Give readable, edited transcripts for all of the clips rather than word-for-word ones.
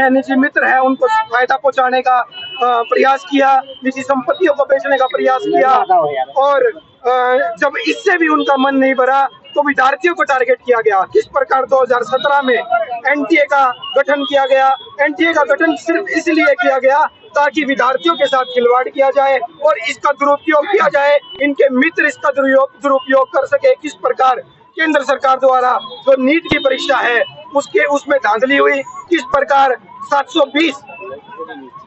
हैं, निजी मित्र हैं, उनको फायदा पहुंचाने का प्रयास किया, निजी संपत्तियों को बेचने का प्रयास किया। और जब इससे भी उनका मन नहीं भरा तो विद्यार्थियों को टारगेट किया गया। किस प्रकार 2017 में एनटीए का गठन किया गया। एनटीए का गठन सिर्फ इसलिए किया गया ताकि विद्यार्थियों के साथ खिलवाड़ किया जाए और इसका दुरुपयोग किया जाए, इनके मित्र इसका दुरुपयोग कर सके। किस प्रकार केंद्र सरकार द्वारा जो नीट की परीक्षा है उसमें धांधली हुई, किस प्रकार 720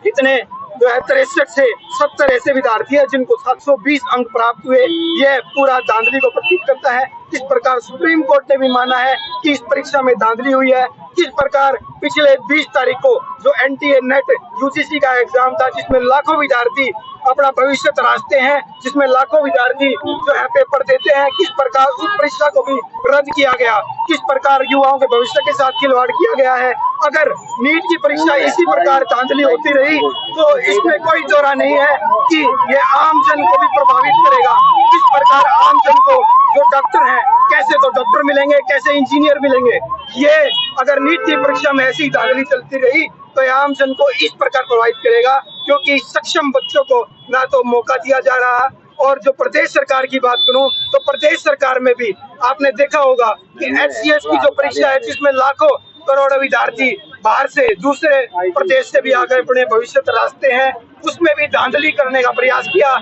इतने जो है 63 से 70 ऐसे विद्यार्थी है जिनको 720 अंक प्राप्त हुए। यह पूरा धांधली को प्रतीत करता है। किस प्रकार सुप्रीम कोर्ट ने भी माना है कि इस परीक्षा में धांधली हुई है। किस प्रकार पिछले 20 तारीख को जो एनटीए नेट यूजीसी का एग्जाम था, जिसमें लाखों विद्यार्थी अपना भविष्य तराशते हैं, जिसमें लाखों विद्यार्थी जो है पेपर देते हैं, किस प्रकार उस परीक्षा को भी रद्द किया गया। किस प्रकार युवाओं के भविष्य के साथ खिलवाड़ किया गया है। अगर नीट की परीक्षा इसी प्रकार धांधली होती रही तो इसमें कोई दोरा नहीं है कि ये आम जन को भी प्रभावित करेगा। किस प्रकार आम जन को जो डॉक्टर हैं, कैसे तो डॉक्टर मिलेंगे, कैसे इंजीनियर मिलेंगे। ये अगर नीट की परीक्षा में ऐसी धांधली चलती रही तो आम जन को इस प्रकार प्रभावित करेगा, क्योंकि सक्षम बच्चों को ना तो मौका दिया जा रहा। और जो प्रदेश सरकार की बात करूं तो प्रदेश सरकार में भी आपने देखा होगा कि एचसीएस की जो परीक्षा है, जिसमें लाखों करोड़ों विद्यार्थी बाहर से दूसरे प्रदेश से भी आकर अपने भविष्य तराशते हैं, उसमें भी धांधली करने का प्रयास किया।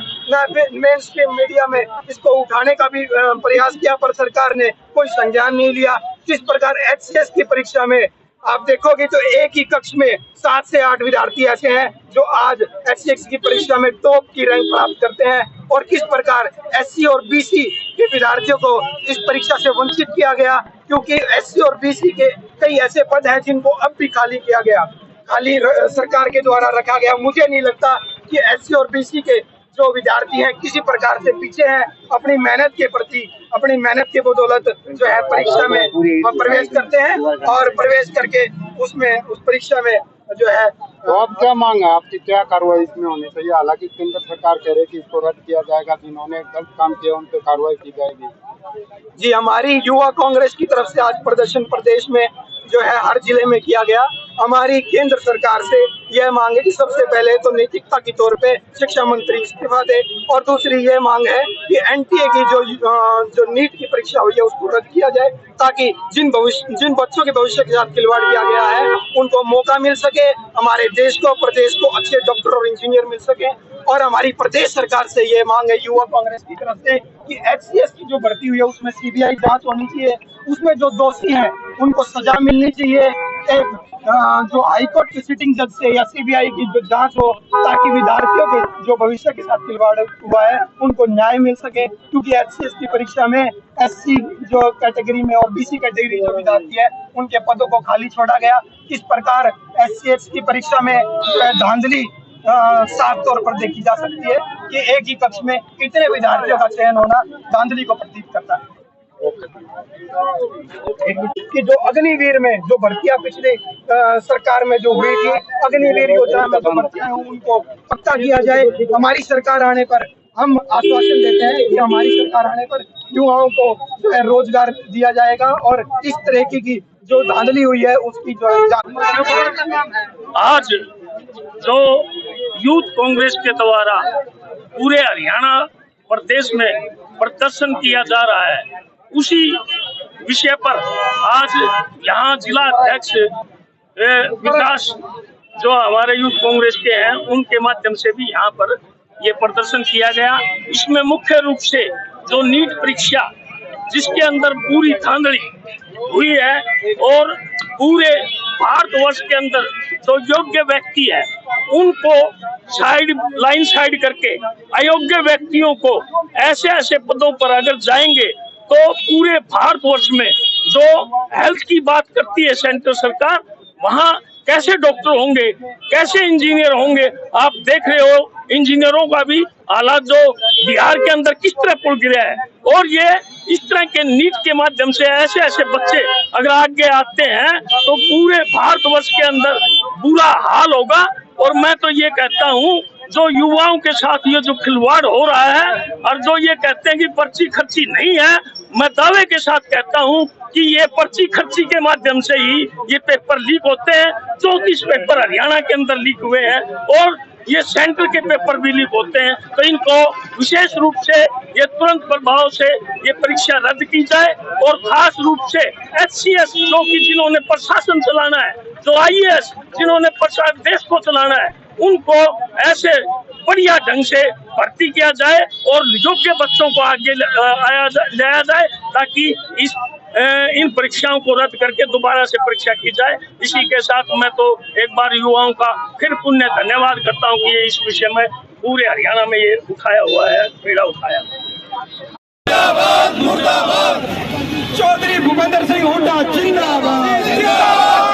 मेन स्ट्रीम मीडिया में इसको उठाने का भी प्रयास किया, पर सरकार ने कोई संज्ञान नहीं लिया। किस प्रकार एचसीएस की परीक्षा में आप देखोगे तो एक ही कक्ष में 7 से 8 विद्यार्थी ऐसे हैं जो आज एचसीएस की परीक्षा में टॉप की रैंक प्राप्त करते हैं। और किस प्रकार एससी और बीसी के विद्यार्थियों को इस परीक्षा से वंचित किया गया, क्योंकि एससी और बीसी के कई ऐसे पद हैं जिनको अब भी खाली किया गया, खाली सरकार के द्वारा रखा गया। मुझे नहीं लगता कि एससी और बीसी के जो विद्यार्थी हैं किसी प्रकार से पीछे हैं। अपनी मेहनत के प्रति, अपनी मेहनत के बदौलत जो है परीक्षा में प्रवेश करते हैं और प्रवेश करके उसमें उस परीक्षा में जो है। तो अब क्या मांग है आपकी, क्या कार्रवाई इसमें होनी चाहिए? हालांकि केंद्र सरकार कह रही है कि इसको रद्द किया जाएगा, जिन्होंने गलत काम किया उन पर कार्रवाई की जाएगी। जी, हमारी युवा कांग्रेस की तरफ से आज प्रदर्शन प्रदेश में जो है हर जिले में किया गया। हमारी केंद्र सरकार से यह मांग है कि सबसे पहले तो नैतिकता के तौर पे शिक्षा मंत्री इस्तीफा दे, और दूसरी यह मांग है कि एनटीए की जो नीट की परीक्षा हुई है उसको रद्द किया जाए, ताकि जिन बच्चों के भविष्य के साथ खिलवाड़ किया गया है उनको मौका मिल सके, हमारे देश को, प्रदेश को अच्छे डॉक्टर और इंजीनियर मिल सके। और हमारी प्रदेश सरकार से ये मांग है युवा कांग्रेस की तरफ से कि एचसीएस की जो भर्ती हुई है उसमें सीबीआई जांच होनी चाहिए, उसमें जो दोषी हैं उनको सजा मिलनी चाहिए। एक जो हाईकोर्ट की सिटिंग जज से या सीबीआई की जो जांच हो, ताकि विद्यार्थियों के जो भविष्य के साथ खिलवाड़ हुआ है उनको न्याय मिल सके। क्योंकि एचसीएस की परीक्षा में एससी जो कैटेगरी में और बीसी कैटेगरी जो विद्यार्थी है उनके पदों को खाली छोड़ा गया। इस प्रकार एचसीएस की परीक्षा में धांधली साफ तौर पर देखी जा सकती है कि एक ही कक्ष में इतने विद्यार्थियों का चयन होना धांधली को प्रतीत करता है। कि जो अग्निवीर में जो भर्तियां पिछले सरकार में जो हुई थी, अग्निवीर योजना में जो भर्तियां हैं उनको पक्का किया जाए। हमारी सरकार आने पर हम आश्वासन देते हैं कि हमारी सरकार आने पर युवाओं को जो है रोजगार दिया जाएगा और इस तरह की जो धांधली हुई है उसकी जो आज जो यूथ कांग्रेस के द्वारा पूरे हरियाणा प्रदेश में प्रदर्शन किया जा रहा है, उसी विषय पर आज यहाँ जिला अध्यक्ष विकास जो हमारे यूथ कांग्रेस के हैं उनके माध्यम से भी यहाँ पर ये प्रदर्शन किया गया। इसमें मुख्य रूप से जो नीट परीक्षा जिसके अंदर पूरी धांधली हुई है और पूरे भारतवर्ष के अंदर जो योग्य व्यक्ति है उनको लाइन साइड करके अयोग्य व्यक्तियों को ऐसे ऐसे पदों पर अगर जाएंगे तो पूरे भारतवर्ष में जो हेल्थ की बात करती है सेंट्रल सरकार, वहाँ कैसे डॉक्टर होंगे, कैसे इंजीनियर होंगे। आप देख रहे हो इंजीनियरों का भी हालात जो बिहार के अंदर किस तरह पुल गिरा है। और ये इस तरह के नीट के माध्यम से ऐसे ऐसे बच्चे अगर आगे आते हैं तो पूरे भारतवर्ष के अंदर बुरा हाल होगा। और मैं तो ये कहता हूँ जो युवाओं के साथ ये जो खिलवाड़ हो रहा है और जो ये कहते हैं कि पर्ची खर्ची नहीं है, मैं दावे के साथ कहता हूं कि ये पर्ची खर्ची के माध्यम से ही ये पेपर लीक होते हैं। 34 पेपर हरियाणा के अंदर लीक हुए हैं और ये सेंटर के पेपर भी लीक होते हैं। तो इनको विशेष रूप से ये तुरंत प्रभाव से ये परीक्षा रद्द की जाए और खास रूप से HCS जो कि जिन्होंने प्रशासन चलाना है, जो IAS जिन्होंने देश को चलाना है, उनको ऐसे बढ़िया ढंग से भर्ती किया जाए और योग्य बच्चों को आगे लाया जाए ताकि इन परीक्षाओं को रद्द करके दोबारा से परीक्षा की जाए। इसी के साथ मैं तो एक बार युवाओं का फिर पुण्य धन्यवाद करता हूं कि ये इस विषय में पूरे हरियाणा में ये उठाया हुआ है, पीड़ा उठाया। मुर्दाबाद मुर्दाबाद। चौधरी भूपेंद्र सिंह हुड्डा जिंदाबाद।